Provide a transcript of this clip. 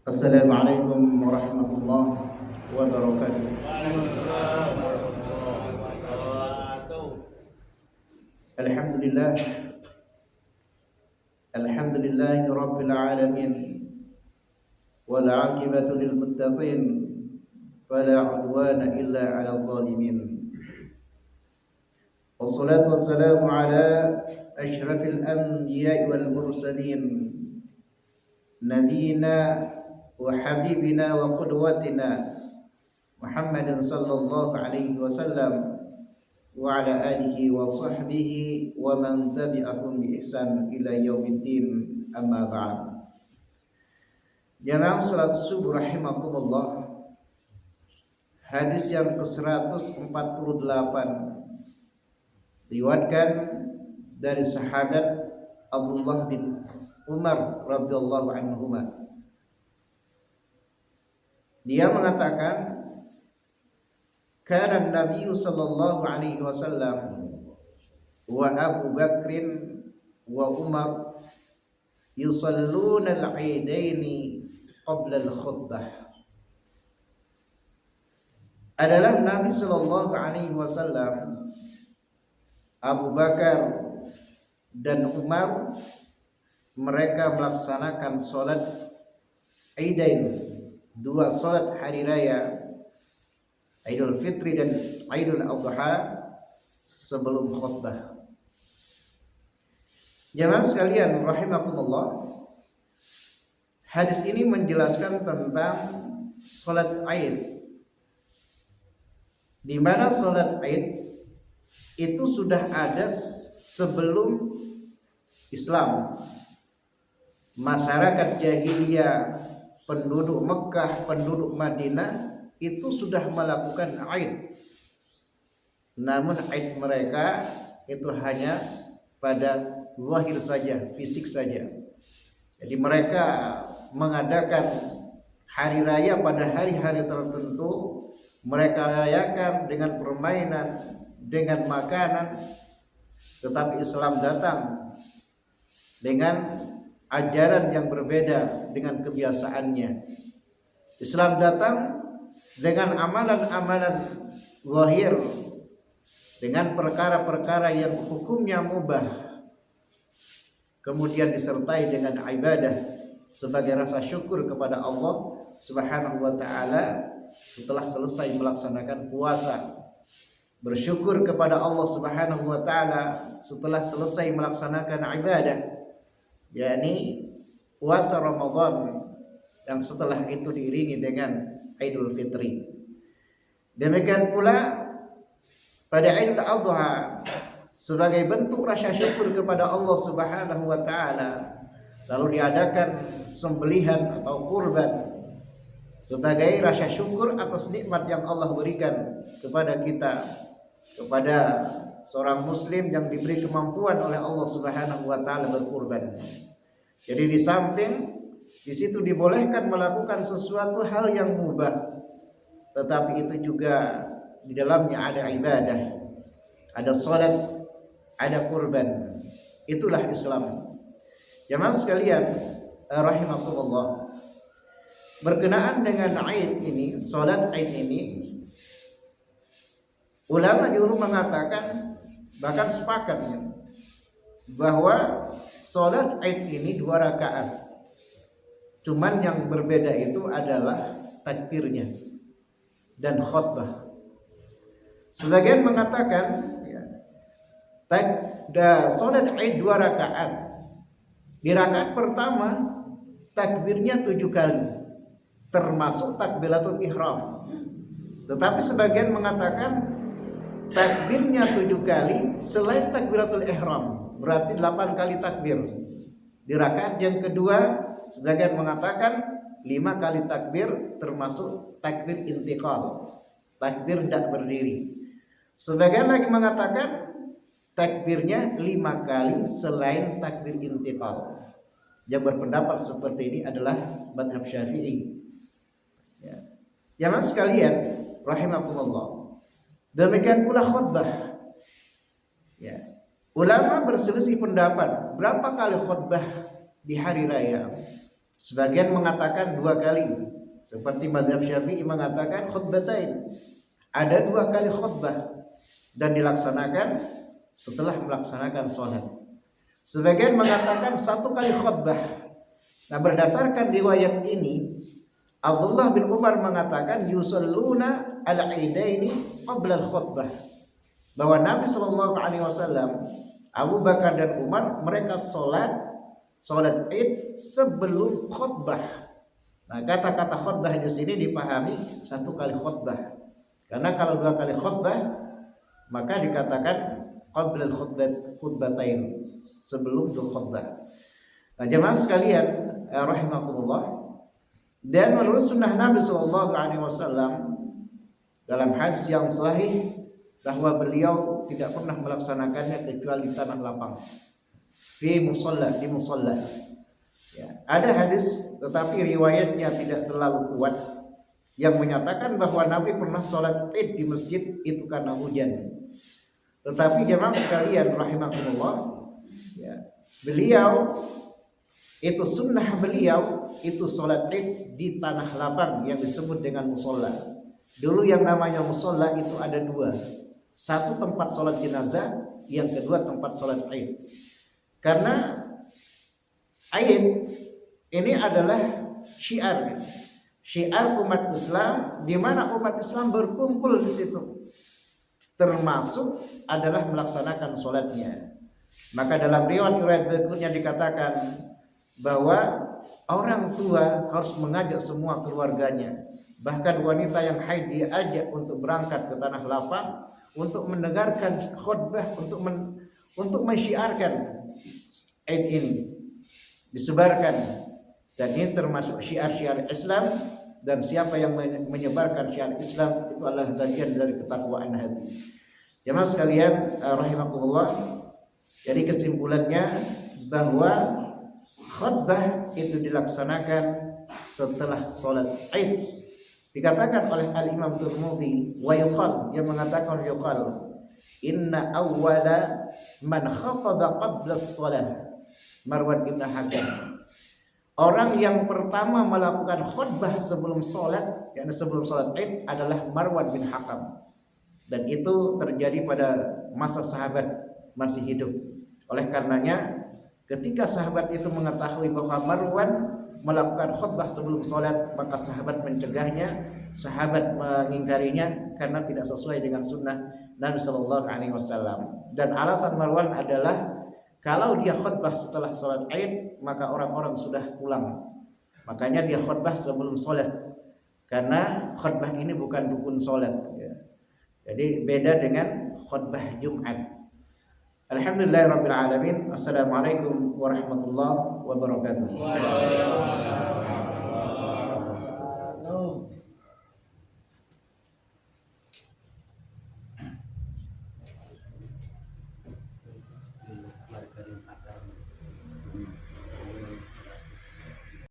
Assalamualaikum warahmatullahi wabarakatuh. Waalaikumsalam warahmatullahi wabarakatuh. Alhamdulillah, alhamdulillahi rabbil alamin. Wal 'aqibatu lil muttaqin. Fala 'udwana illa 'alal zalimin. Wassalatu wassalamu ala asyrafil anbiya'i wal mursalin. Nabiyyina wa habibina wa qudwatina Muhammadin sallallahu alaihi wasallam wa ala alihi wa sahbihi wa man tabi'ahum bi ihsan ila yaumiddin, amma ba'd. Jamaah salat subuh rahimakumullah. Hadis yang ke-148 diriwayatkan dari sahabat Abdullah bin Umar radhiyallahu anhuma. Dia mengatakan, kana Nabi sallallahu alaihi wasallam wa Abu Bakrin wa Umar yusalluna al-aidaini qabla al-khutbah. Adalah Nabi sallallahu alaihi wasallam, Abu Bakar dan Umar, mereka melaksanakan salat Aidain, dua salat hari raya Idul Fitri dan Idul Adha sebelum khutbah. Jamaah sekalian rahimakumullah, hadis ini menjelaskan tentang salat Aid, di mana salat Aid itu sudah ada sebelum Islam. Masyarakat jahiliyah, penduduk Mekah, penduduk Madinah itu sudah melakukan Aid. Namun Aid mereka itu hanya pada zahir saja, fisik saja. Jadi mereka mengadakan hari raya pada hari-hari tertentu, mereka rayakan dengan permainan, dengan makanan. Tetapi Islam datang dengan ajaran yang berbeda dengan kebiasaannya. Islam datang dengan amalan-amalan zahir, dengan perkara-perkara yang hukumnya mubah, kemudian disertai dengan ibadah sebagai rasa syukur kepada Allah Subhanahu wa taala setelah selesai melaksanakan puasa. Bersyukur kepada Allah Subhanahu wa taala setelah selesai melaksanakan ibadah, yakni puasa Ramadan, yang setelah itu diiringi dengan Idul Fitri. Demikian pula pada Idul Adha, sebagai bentuk rasa syukur kepada Allah Subhanahu wa taala, lalu diadakan sembelihan atau kurban sebagai rasa syukur atas nikmat yang Allah berikan kepada kita, kepada seorang muslim yang diberi kemampuan oleh Allah Subhanahu wa taala berkurban. Jadi di samping di situ dibolehkan melakukan sesuatu hal yang mubah, tetapi itu juga di dalamnya ada ibadah, ada salat, ada kurban. Itulah Islam. Jamaah sekalian rahimakumullah, berkenaan dengan Aid ini, salat Aid ini, ulama juru mengatakan, bahkan sepakatnya, bahwa salat Aid ini 2 rakaat. Cuman yang berbeda itu adalah takbirnya dan khutbah. Sebagian mengatakan salat Aid 2 rakaat. Di rakaat pertama takbirnya 7 kali, termasuk takbiratul ihram. Tetapi sebagian mengatakan takbirnya 7 kali selain takbiratul ihram, berarti 8 kali takbir. Di rakaat yang kedua sebagian mengatakan 5 kali takbir, termasuk takbir intiqal, takbir tidak berdiri. Sebagian lagi mengatakan takbirnya 5 kali selain takbir intiqal. Yang berpendapat seperti ini adalah madhab Syafi'i. Jamaah sekalian rahimakumullah, demikian pula khutbah. Ulama berselisih pendapat berapa kali khutbah di hari raya. Sebagian mengatakan 2 kali. Seperti mazhab Syafi'i mengatakan khutbatain. Ada 2 kali khutbah dan dilaksanakan setelah melaksanakan sholat. Sebagian mengatakan 1 kali khutbah. Nah, berdasarkan riwayat ini, Abdullah bin Umar mengatakan yusalluna al-idaini qabla al-khutbah. Bahwa Nabi sallallahu alaihi wasallam, Abu Bakar dan Umar, mereka sholat Id sebelum khutbah. Nah, kata-kata khutbah di sini dipahami 1 kali khutbah. Karena kalau 2 kali khutbah maka dikatakan qabla al-khutbatain, sebelum khutbah. Nah, jemaah sekalian rahimakumullah, dan menurut sunnah Nabi sallallahu alaihi wasallam dalam hadis yang sahih bahwa beliau tidak pernah melaksanakannya kecuali di tanah lapang, di musalla. Ya, ada hadis tetapi riwayatnya tidak terlalu kuat yang menyatakan bahwa Nabi pernah sholat Id di masjid itu karena hujan. Tetapi jemaah sekalian rahimakumullah, ya, beliau itu sunnah beliau itu sholat Id di tanah lapang yang disebut dengan musola. Dulu yang namanya musola itu ada 2. 1 tempat sholat jenazah, yang kedua tempat sholat Id. Karena Id ini adalah syiar umat Islam, di mana umat Islam berkumpul di situ. Termasuk adalah melaksanakan sholatnya. Maka dalam riwayat berikutnya dikatakan bahwa orang tua harus mengajak semua keluarganya. Bahkan wanita yang haid diajak untuk berangkat ke tanah lapang untuk mendengarkan khutbah, untuk mensyiarkan Id ini, disebarkan. Dan ini termasuk syiar-syiar Islam, dan siapa yang menyebarkan syiar Islam itu adalah bagian dari ketakwaan hati. Jemaah sekalian rahimakumullah, jadi kesimpulannya bahwa khutbah itu dilaksanakan setelah sholat Id. Dikatakan oleh Al-Imam Tirmidzi wa yuqal, yang mengatakan yuqal inna awwala man khataba qabla as-shalah Marwan bin Hakam. Orang yang pertama melakukan khutbah sebelum sholat, yakni sebelum sholat Id, adalah Marwan bin Hakam. Dan itu terjadi pada masa sahabat masih hidup. Oleh karenanya, ketika sahabat itu mengetahui bahwa Marwan melakukan khutbah sebelum sholat, maka sahabat mencegahnya, sahabat mengingkarinya karena tidak sesuai dengan sunnah Nabi Sallallahu Alaihi Wasallam. Dan alasan Marwan adalah kalau dia khutbah setelah sholat Id, maka orang-orang sudah pulang. Makanya dia khutbah sebelum sholat, karena khutbah ini bukan rukun sholat. Jadi beda dengan khutbah Jumat. Alhamdulillahirabbil alamin. Assalamualaikum warahmatullahi wabarakatuh. Waalaikumsalam.